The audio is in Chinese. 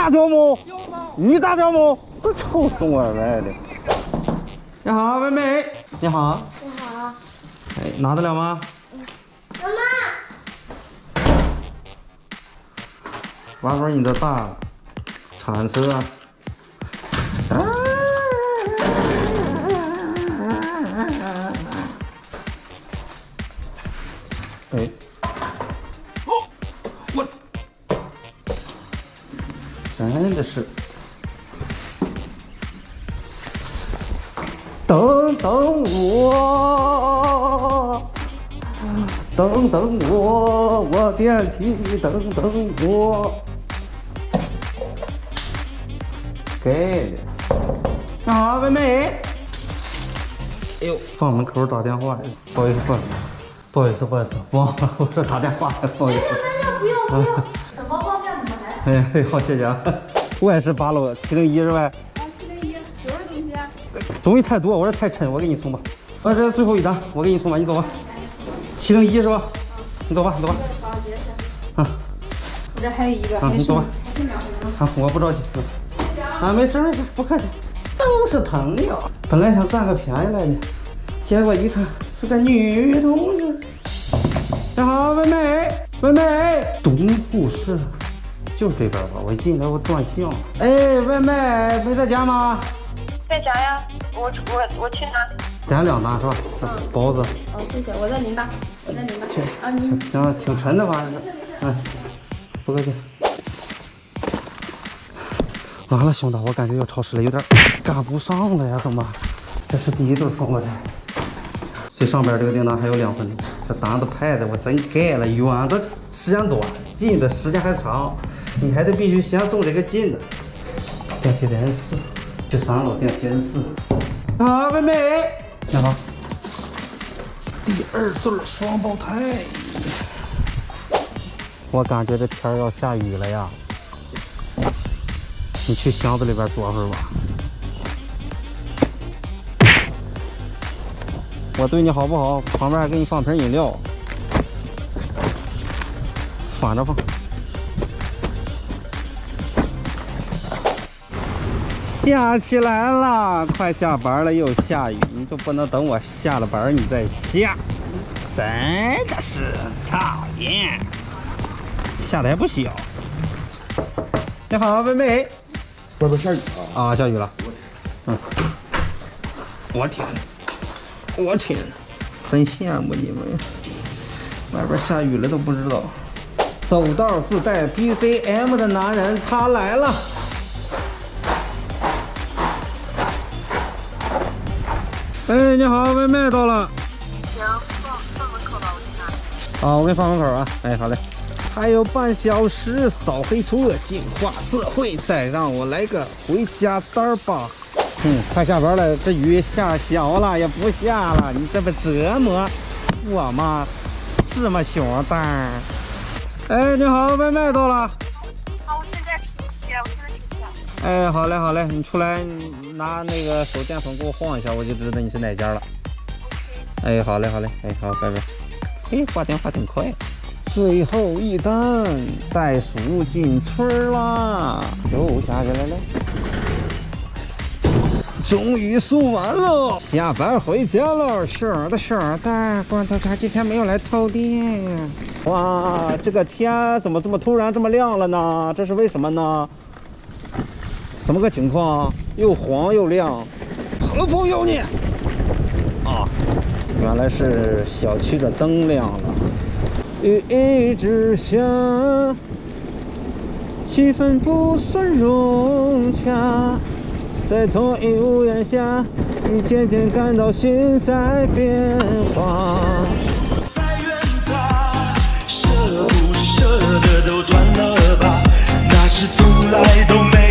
大条木，你大条木，臭送我来的。你好，妹妹。你好。你好。哎，拿得了吗？妈妈。玩玩你的大铲车。哎。我真的是。等等我，等等我，我电梯等等我。给，你好，妹妹。哎呦，放门口打电话，不好意思，不好意思，我说打电话，不好意思。不用，等包包干怎么来？哎，好，谢谢啊。我也是8楼701是吧701，有什么东西啊？东西太多，我这太沉，我给你送吧。这是最后一单，我给你送吧，你走吧。701是吧？你走吧，你走吧。啊，我这还有一个，啊，你走吧。还剩2分钟。啊，我不着急。啊，没事没事，不客气，都是朋友。本来想占个便宜来的，结果一看是个女同志。你好，妹妹，妹妹，东护士，就这边吧。我一进来我转向。哎，妹妹没在家吗？在家呀，我去拿。点2单是吧？包子。哦，谢谢，我再拎吧。啊，你行，挺沉的反正是。嗯，不客气。完了，兄弟，我感觉要超时了，有点赶不上了呀，怎么？这是第一对送过来。这上边这个订单还有2分钟，这单子排的我真盖了，远的时间短，近的时间还长，你还得必须先送这个近的。电梯的 N4，去3楼电梯 N4。好，妹妹，你好。第2对双胞胎。我感觉这天要下雨了呀。你去箱子里边坐会儿吧。我对你好不好？旁边还给你放瓶饮料，反着放。下起来了，快下班了又下雨，你就不能等我下了班你再下？真的是讨厌，下的还不小。你好，妹妹。外边下雨啊！啊，下雨了。嗯，我天，我天，真羡慕你们，外边下雨了都不知道。走道自带 BGM 的男人他来了。哎，你好，外卖到了。行，放门口吧，我去拿。啊，我给你放门口啊。哎，好嘞。还有半小时，扫黑除恶，净化社会，再让我来个回家单吧。快下班了，这雨下小了也不下了，你这不折磨我吗？是吗，熊蛋？哎，你好，外卖到了。啊，我现在出去，哎，好嘞，好嘞，你出来拿那个手电筒给我晃一下，我就知道你是哪家了。哎，好嘞，好嘞，哎，好，拜拜。哎，挂电话挺快。最后一单，袋鼠进村啦！又下去来了，终于送完了，下班回家了。是的，光头他今天没有来偷电呀。哇，这个天怎么这么突然这么亮了呢？这是为什么呢？什么个情况？又黄又亮，何风妖孽啊！原来是小区的灯亮了。雨一直下，气氛不算融洽，在同一屋檐下，你渐渐感到心在变化。在远他，舍不舍得都断了吧，那是从来都没